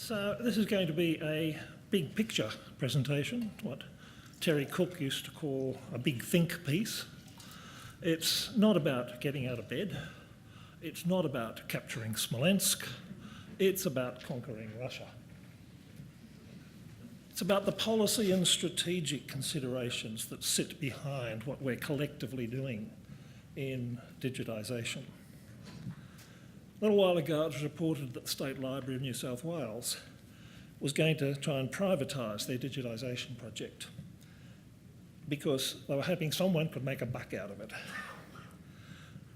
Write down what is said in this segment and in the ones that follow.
So this is going to be a big picture presentation, what Terry Cook used to call a big think piece. It's not about getting out of bed. It's not about capturing Smolensk. It's about conquering Russia. It's about the policy and strategic considerations that sit behind what we're collectively doing in digitisation. A little while ago, it was reported that the State Library of New South Wales was going to try and privatise their digitisation project because they were hoping someone could make a buck out of it.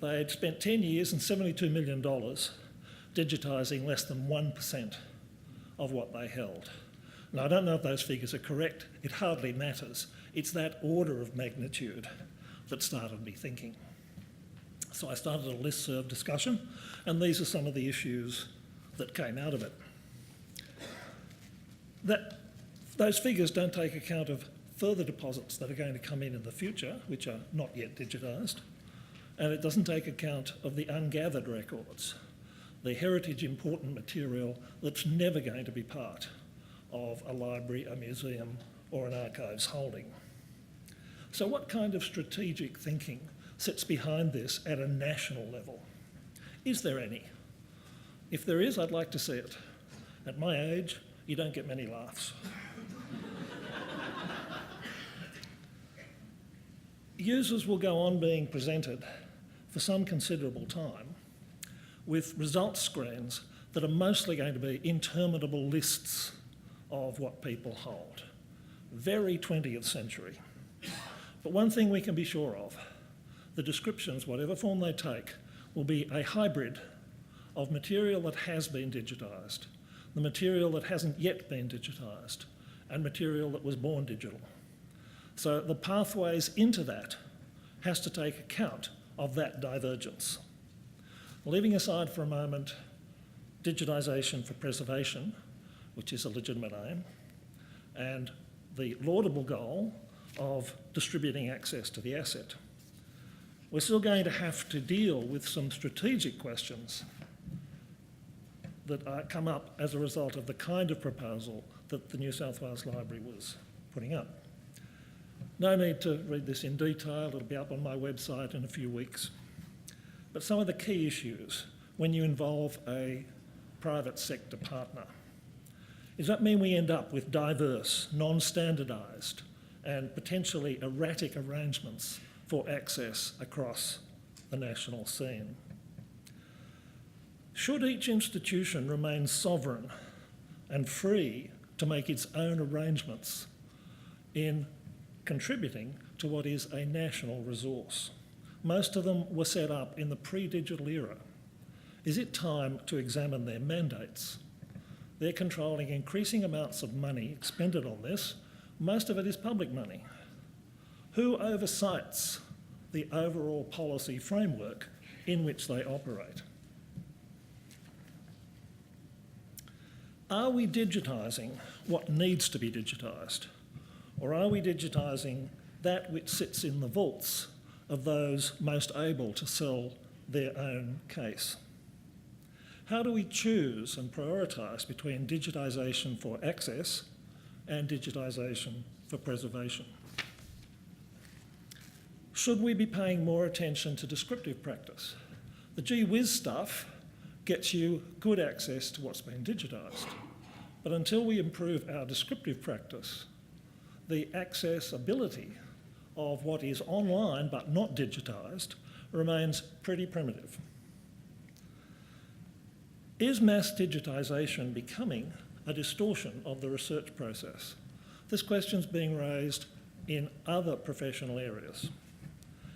They'd spent 10 years and $72 million digitising less than 1% of what they held. Now, I don't know if those figures are correct. It hardly matters. It's that order of magnitude that started me thinking. So I started a listserv discussion, and these are some of the issues that came out of it. Those figures don't take account of further deposits that are going to come in the future, which are not yet digitised, and it doesn't take account of the ungathered records, the heritage important material that's never going to be part of a library, a museum, or an archives holding. So what kind of strategic thinking sits behind this at a national level? Is there any? If there is, I'd like to see it. At my age, you don't get many laughs. Users will go on being presented for some considerable time with results screens that are mostly going to be interminable lists of what people hold. Very 20th century. But one thing we can be sure of, the descriptions, whatever form they take, will be a hybrid of material that has been digitised, the material that hasn't yet been digitised, and material that was born digital. So the pathways into that has to take account of that divergence. Leaving aside for a moment digitisation for preservation, which is a legitimate aim, and the laudable goal of distributing access to the asset, we're still going to have to deal with some strategic questions that come up as a result of the kind of proposal that the New South Wales Library was putting up. No need to read this in detail, it'll be up on my website in a few weeks. But some of the key issues when you involve a private sector partner, does that mean we end up with diverse, non-standardised and potentially erratic arrangements for access across the national scene? Should each institution remain sovereign and free to make its own arrangements in contributing to what is a national resource? Most of them were set up in the pre-digital era. Is it time to examine their mandates? They're controlling increasing amounts of money expended on this. Most of it is public money. Who oversights the overall policy framework in which they operate? Are we digitising what needs to be digitised? Or are we digitising that which sits in the vaults of those most able to sell their own case? How do we choose and prioritise between digitisation for access and digitisation for preservation? Should we be paying more attention to descriptive practice? The gee whiz stuff gets you good access to what's been digitised. But until we improve our descriptive practice, the accessibility of what is online but not digitised remains pretty primitive. Is mass digitisation becoming a distortion of the research process? This question's being raised in other professional areas.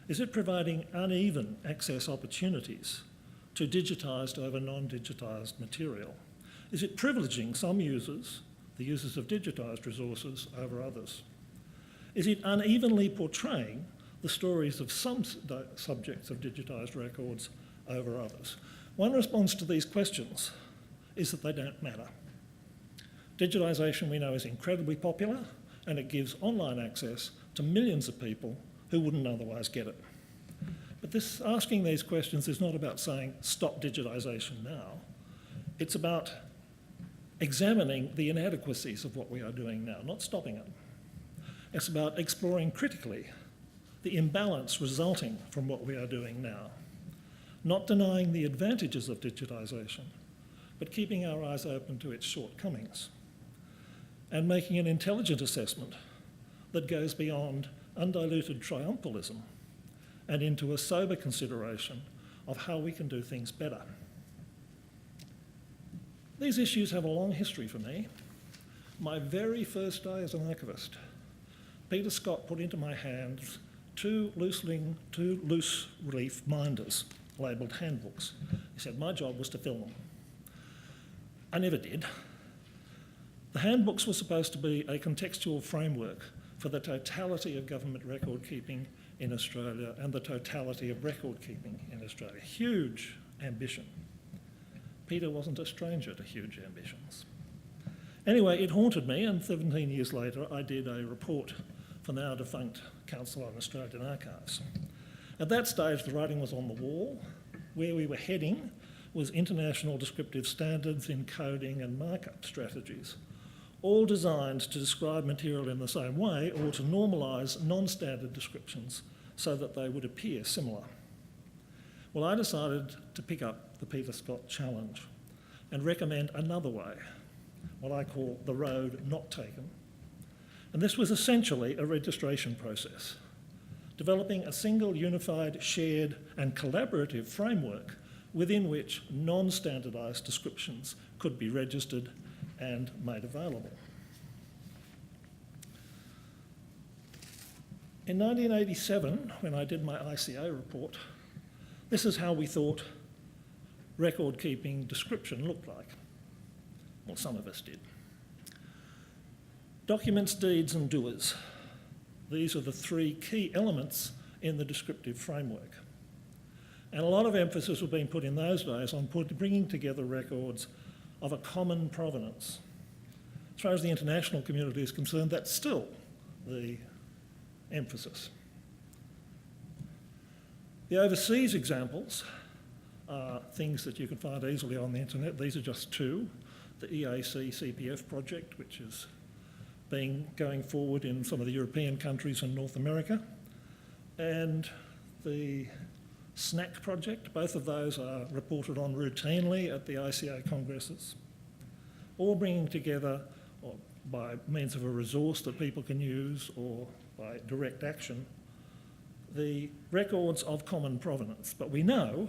Is it providing uneven access opportunities to digitised over non-digitised material? Is it privileging some users, the users of digitised resources, over others? Is it unevenly portraying the stories of some subjects of digitised records over others? One response to these questions is that they don't matter. Digitisation, we know, is incredibly popular, and it gives online access to millions of people who wouldn't otherwise get it. But asking these questions is not about saying stop digitisation now. It's about examining the inadequacies of what we are doing now, not stopping it. It's about exploring critically the imbalance resulting from what we are doing now, not denying the advantages of digitisation, but keeping our eyes open to its shortcomings, and making an intelligent assessment that goes beyond undiluted triumphalism and into a sober consideration of how we can do things better. These issues have a long history for me. My very first day as an archivist, Peter Scott put into my hands two loose relief minders labelled handbooks. He said my job was to fill them. I never did. The handbooks were supposed to be a contextual framework for the totality of government record keeping in Australia and the totality of record keeping in Australia. Huge ambition. Peter wasn't a stranger to huge ambitions. Anyway, it haunted me, and 17 years later I did a report for now defunct Council on Australian Archives. At that stage the writing was on the wall. Where we were heading was international descriptive standards, encoding and markup strategies, all designed to describe material in the same way or to normalise non-standard descriptions so that they would appear similar. Well, I decided to pick up the Peter Scott challenge and recommend another way, what I call the road not taken. And this was essentially a registration process, developing a single, unified, shared and collaborative framework within which non-standardised descriptions could be registered and made available. In 1987, when I did my ICA report, this is how we thought record-keeping description looked like. Well, some of us did. Documents, deeds and doers. These are the three key elements in the descriptive framework. And a lot of emphasis was being put in those days on bringing together records of a common provenance. As far as the international community is concerned, that's still the emphasis. The overseas examples are things that you can find easily on the internet. These are just two. The EAC CPF project, which is going forward in some of the European countries and North America, and the SNAC project. Both of those are reported on routinely at the ICA congresses, all bringing together, or by means of a resource that people can use or by direct action, the records of common provenance. But we know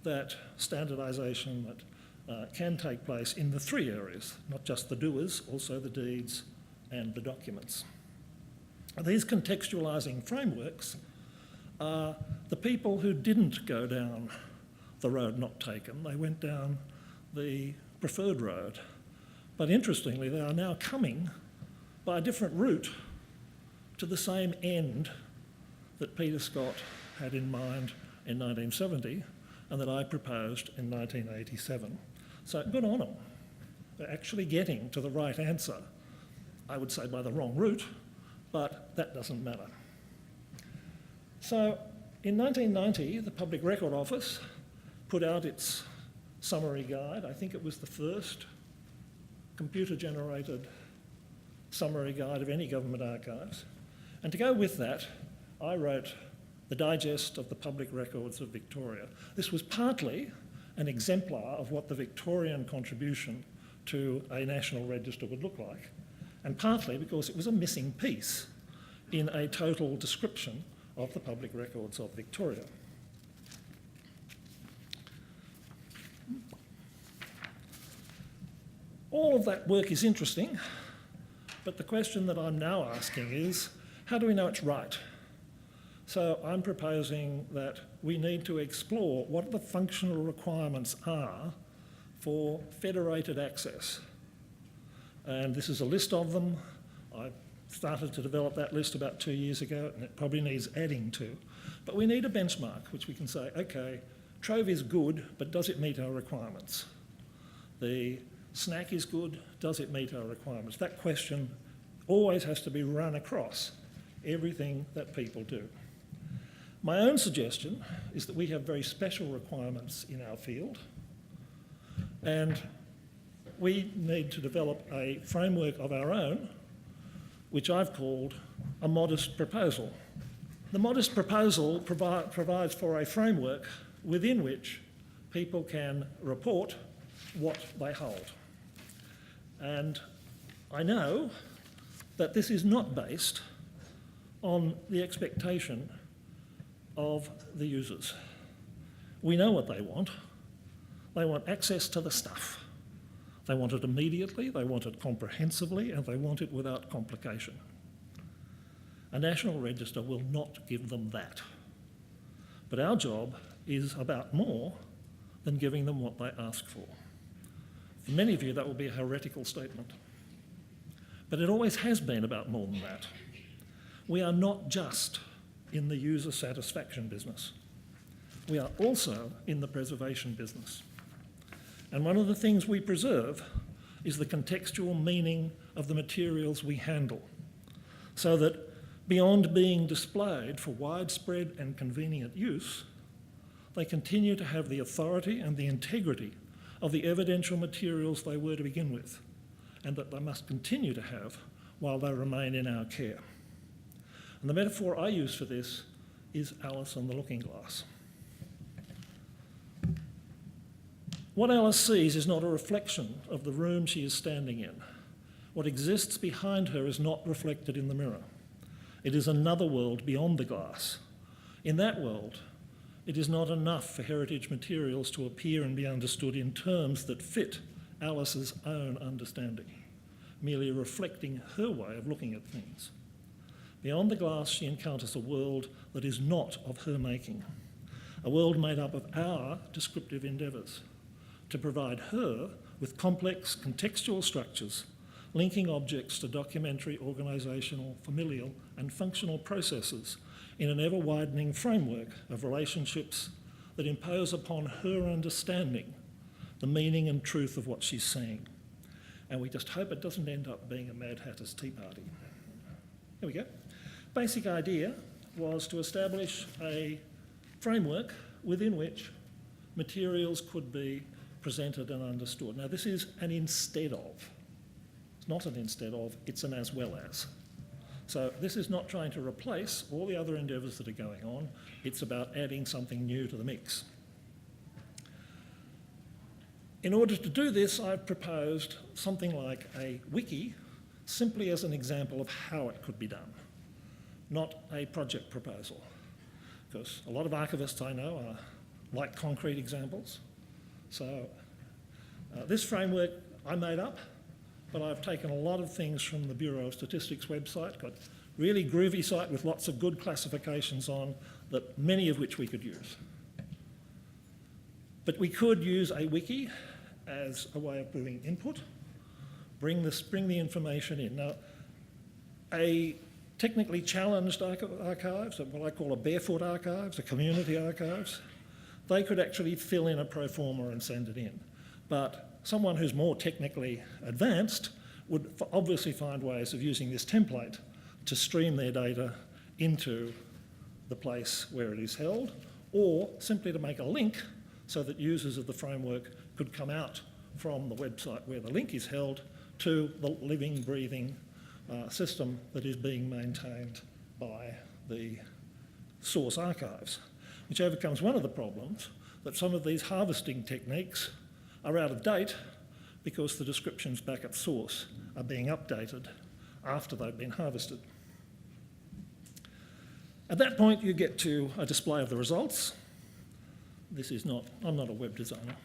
that standardisation can take place in the three areas, not just the doers, also the deeds and the documents. These contextualising frameworks are the people who didn't go down the road not taken. They went down the preferred road. But interestingly, they are now coming by a different route to the same end that Peter Scott had in mind in 1970 and that I proposed in 1987. So good on them. They're actually getting to the right answer. I would say by the wrong route, but that doesn't matter. So in 1990, the Public Record Office put out its summary guide. I think it was the first computer-generated summary guide of any government archives. And to go with that, I wrote the Digest of the Public Records of Victoria. This was partly an exemplar of what the Victorian contribution to a national register would look like, and partly because it was a missing piece in a total description of the public records of Victoria. All of that work is interesting, but the question that I'm now asking is, how do we know it's right? So I'm proposing that we need to explore what the functional requirements are for federated access. And this is a list of them. I started to develop that list about 2 years ago, and it probably needs adding to. But we need a benchmark which we can say, okay, Trove is good, but does it meet our requirements? The SNAC is good, does it meet our requirements? That question always has to be run across everything that people do. My own suggestion is that we have very special requirements in our field, and we need to develop a framework of our own, which I've called a modest proposal. The modest proposal provides for a framework within which people can report what they hold. And I know that this is not based on the expectation of the users. We know what they want. They want access to the stuff. They want it immediately, they want it comprehensively, and they want it without complication. A national register will not give them that. But our job is about more than giving them what they ask for. For many of you, that will be a heretical statement. But it always has been about more than that. We are not just in the user satisfaction business. We are also in the preservation business. And one of the things we preserve is the contextual meaning of the materials we handle, so that beyond being displayed for widespread and convenient use, they continue to have the authority and the integrity of the evidential materials they were to begin with, and that they must continue to have while they remain in our care. And the metaphor I use for this is Alice and the Looking Glass. What Alice sees is not a reflection of the room she is standing in. What exists behind her is not reflected in the mirror. It is another world beyond the glass. In that world, it is not enough for heritage materials to appear and be understood in terms that fit Alice's own understanding, merely reflecting her way of looking at things. Beyond the glass, she encounters a world that is not of her making, a world made up of our descriptive endeavours, to provide her with complex contextual structures, linking objects to documentary, organisational, familial and functional processes in an ever-widening framework of relationships that impose upon her understanding the meaning and truth of what she's seeing. And we just hope it doesn't end up being a Mad Hatter's Tea Party. Here we go. Basic idea was to establish a framework within which materials could be presented and understood. Now, this is an instead of. It's not an instead of, it's an as well as. So this is not trying to replace all the other endeavours that are going on. It's about adding something new to the mix. In order to do this, I've proposed something like a wiki, simply as an example of how it could be done, not a project proposal. Because a lot of archivists I know like concrete examples. So this framework I made up, but I've taken a lot of things from the Bureau of Statistics website, got a really groovy site with lots of good classifications on, that many of which we could use. But we could use a wiki as a way of doing input, bring the information in. Now, a technically challenged archives, what I call a barefoot archives, a community archives, they could actually fill in a pro forma and send it in. But someone who's more technically advanced would obviously find ways of using this template to stream their data into the place where it is held, or simply to make a link so that users of the framework could come out from the website where the link is held to the living, breathing system that is being maintained by the source archives, which overcomes one of the problems that some of these harvesting techniques are out of date because the descriptions back at source are being updated after they've been harvested. At that point, you get to a display of the results. I'm not a web designer.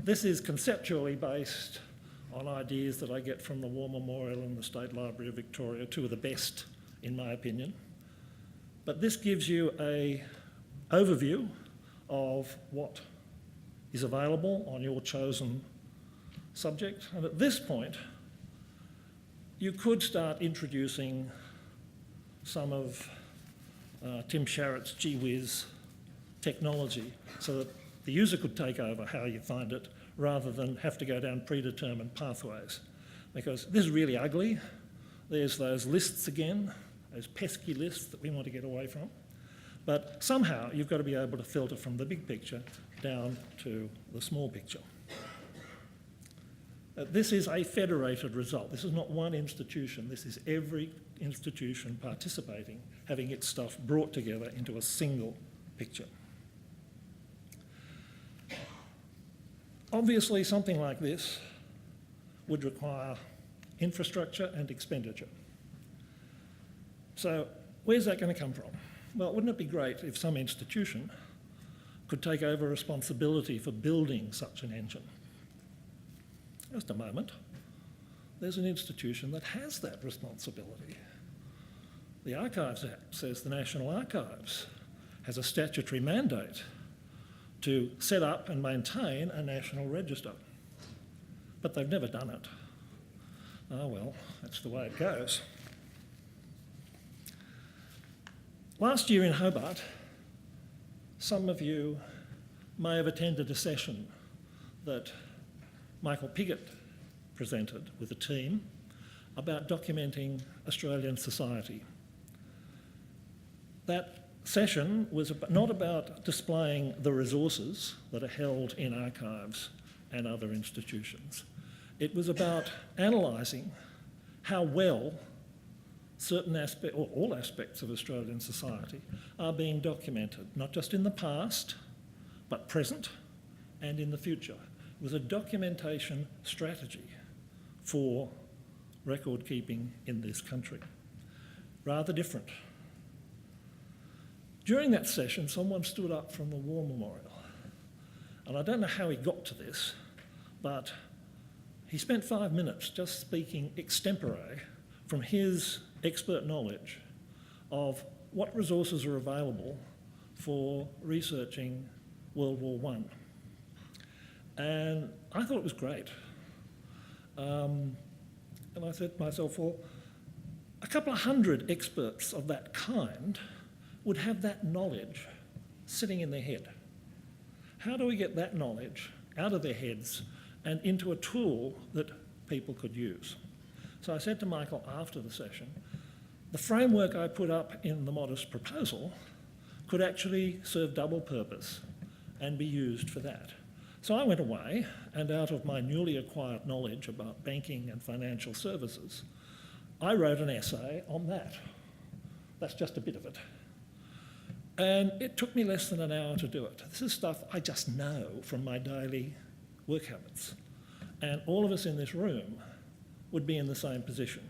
This is conceptually based on ideas that I get from the War Memorial and the State Library of Victoria, two of the best, in my opinion. But this gives you an overview of what is available on your chosen subject. And at this point, you could start introducing some of Tim Sharrett's gee whiz technology so that the user could take over how you find it rather than have to go down predetermined pathways. Because this is really ugly. There's those lists again, those pesky lists that we want to get away from. But somehow you've got to be able to filter from the big picture down to the small picture. This is a federated result. This is not one institution. This is every institution participating, having its stuff brought together into a single picture. Obviously, something like this would require infrastructure and expenditure. So where's that going to come from? Well, wouldn't it be great if some institution could take over responsibility for building such an engine? Just a moment. There's an institution that has that responsibility. The Archives Act says the National Archives has a statutory mandate to set up and maintain a national register. But they've never done it. Oh well, that's the way it goes. Last year in Hobart, some of you may have attended a session that Michael Piggott presented with a team about documenting Australian society. That session was not about displaying the resources that are held in archives and other institutions. It was about analysing how well certain aspects, or all aspects of Australian society are being documented, not just in the past, but present and in the future. It was a documentation strategy for record keeping in this country. Rather different. During that session, someone stood up from the War Memorial. And I don't know how he got to this, but he spent 5 minutes just speaking extempore from his expert knowledge of what resources are available for researching World War I. And I thought it was great. And I said to myself, well, a couple of hundred experts of that kind would have that knowledge sitting in their head. How do we get that knowledge out of their heads and into a tool that people could use? So I said to Michael after the session, the framework I put up in the modest proposal could actually serve double purpose and be used for that. So I went away, and out of my newly acquired knowledge about banking and financial services, I wrote an essay on that. That's just a bit of it. And it took me less than an hour to do it. This is stuff I just know from my daily work habits. And all of us in this room would be in the same position.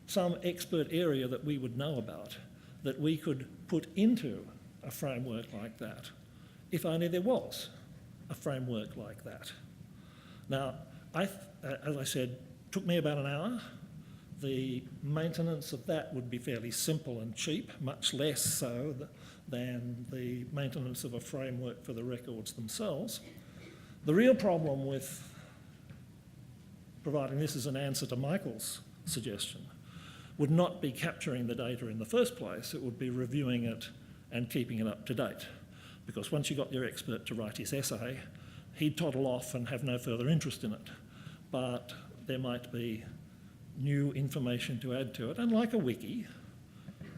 Some expert area that we would know about that we could put into a framework like that, if only there was a framework like that. Now, as I said, took me about an hour. The maintenance of that would be fairly simple and cheap, much less so than the maintenance of a framework for the records themselves. The real problem with providing this as an answer to Michael's suggestion would not be capturing the data in the first place, it would be reviewing it and keeping it up to date. Because once you got your expert to write his essay, he'd toddle off and have no further interest in it. But there might be new information to add to it, and like a wiki,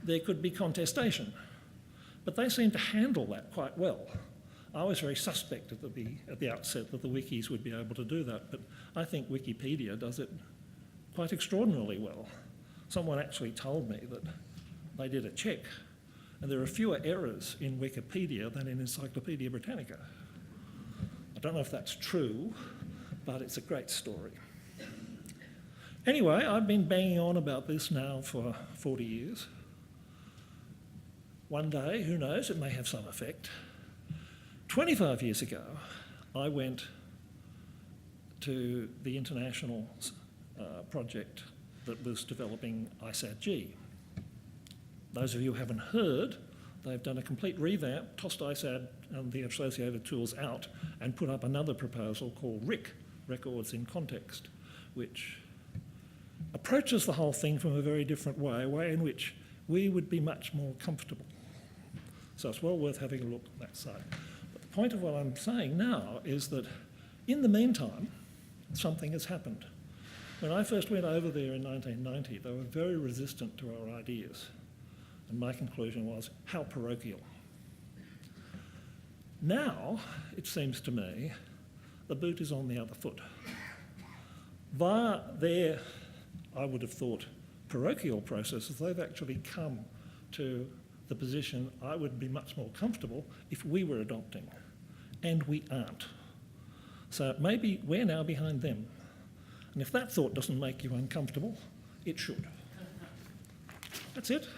there could be contestation. But they seem to handle that quite well. I was very suspect at the outset that the wikis would be able to do that, but I think Wikipedia does it quite extraordinarily well. Someone actually told me that they did a check, and there are fewer errors in Wikipedia than in Encyclopaedia Britannica. I don't know if that's true, but it's a great story. Anyway, I've been banging on about this now for 40 years. One day, who knows, it may have some effect. 25 years ago, I went to the international project that was developing ISAT-G. Those of you who haven't heard, they've done a complete revamp, tossed ISAT and the associated tools out, and put up another proposal called RIC, Records in Context, which approaches the whole thing from a very different way, a way in which we would be much more comfortable. So it's well worth having a look at that side. But the point of what I'm saying now is that in the meantime, something has happened. When I first went over there in 1990, they were very resistant to our ideas. And my conclusion was, how parochial. Now, it seems to me, the boot is on the other foot. Via their, I would have thought, parochial processes, they've actually come to the position I would be much more comfortable if we were adopting, and we aren't. So maybe we're now behind them. And if that thought doesn't make you uncomfortable, it should. That's it.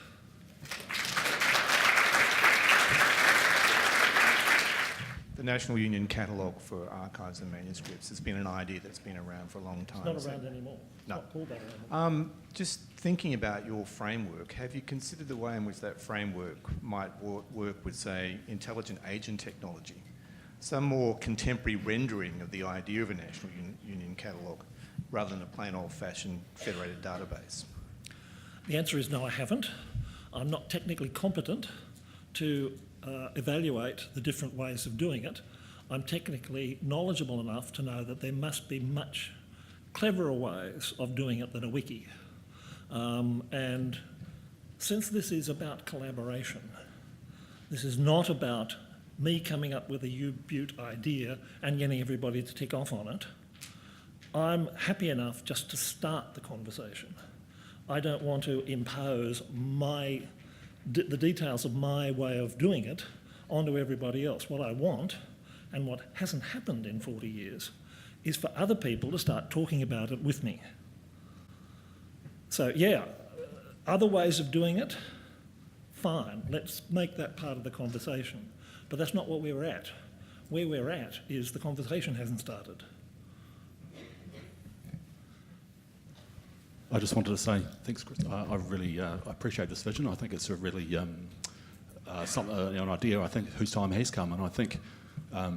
The National Union Catalogue for Archives and Manuscripts has been an idea that's been around for a long time. It's not around anymore. It's No. not called that anymore. Just thinking about your framework, have you considered the way in which that framework might work with, say, intelligent agent technology? Some more contemporary rendering of the idea of a National Union Catalogue rather than a plain old-fashioned federated database? The answer is no, I haven't. I'm not technically competent to evaluate the different ways of doing it. I'm technically knowledgeable enough to know that there must be much cleverer ways of doing it than a wiki. And since this is about collaboration, this is not about me coming up with a U-Butte idea and getting everybody to tick off on it. I'm happy enough just to start the conversation. I don't want to impose the details of my way of doing it onto everybody else. What I want, and what hasn't happened in 40 years, is for other people to start talking about it with me. So yeah, other ways of doing it, fine, let's make that part of the conversation. But that's not what we're at. Where we're at is the conversation hasn't started. I just wanted to say thanks, Chris. I really appreciate this vision. I think it's a really an idea. I think whose time has come, and I think I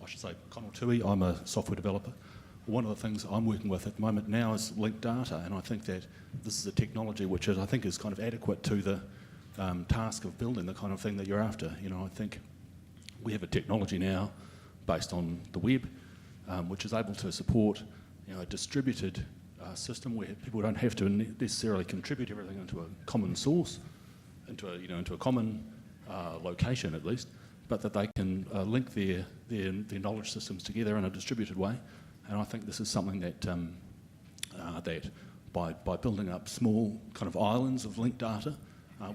should say Connell Tui. I'm a software developer. One of the things I'm working with at the moment now is linked data, and I think that this is a technology which I think is kind of adequate to the task of building the kind of thing that you're after. You know, I think we have a technology now based on the web, which is able to support a distributed system where people don't have to necessarily contribute everything into a common source, into a common location at least, but that they can link their knowledge systems together in a distributed way. And I think this is something that that by building up small kind of islands of linked data,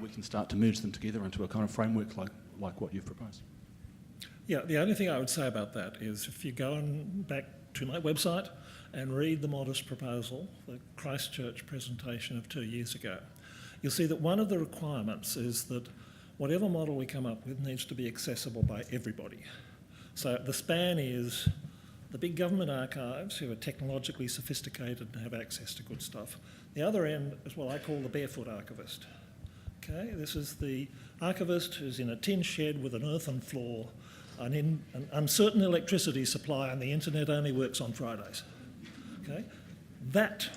we can start to merge them together into a kind of framework like what you've proposed. Yeah, the only thing I would say about that is if you go back to my website and read the modest proposal, the Christchurch presentation of 2 years ago, you'll see that one of the requirements is that whatever model we come up with needs to be accessible by everybody. So the span is the big government archives who are technologically sophisticated and have access to good stuff. The other end is what I call the barefoot archivist. Okay, this is the archivist who's in a tin shed with an earthen floor, an uncertain electricity supply, and the internet only works on Fridays. Okay, that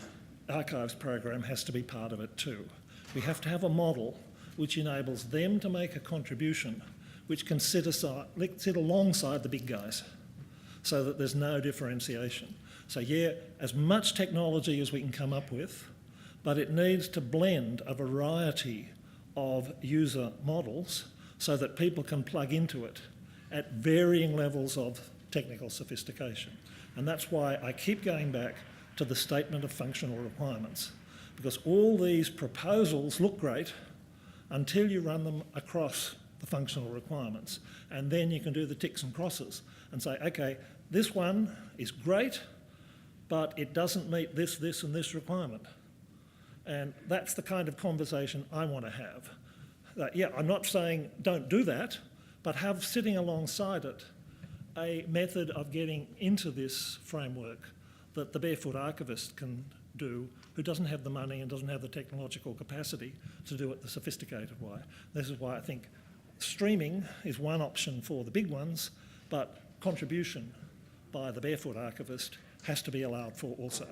archives program has to be part of it too. We have to have a model which enables them to make a contribution which can sit alongside the big guys so that there's no differentiation. So yeah, as much technology as we can come up with, but it needs to blend a variety of user models so that people can plug into it at varying levels of technical sophistication. And that's why I keep going back to the statement of functional requirements, because all these proposals look great until you run them across the functional requirements. And then you can do the ticks and crosses and say, okay, this one is great, but it doesn't meet this, this, and this requirement. And that's the kind of conversation I want to have. Yeah, I'm not saying don't do that, but have sitting alongside it a method of getting into this framework that the barefoot archivist can do, who doesn't have the money and doesn't have the technological capacity to do it the sophisticated way. This is why I think streaming is one option for the big ones, but contribution by the barefoot archivist has to be allowed for also.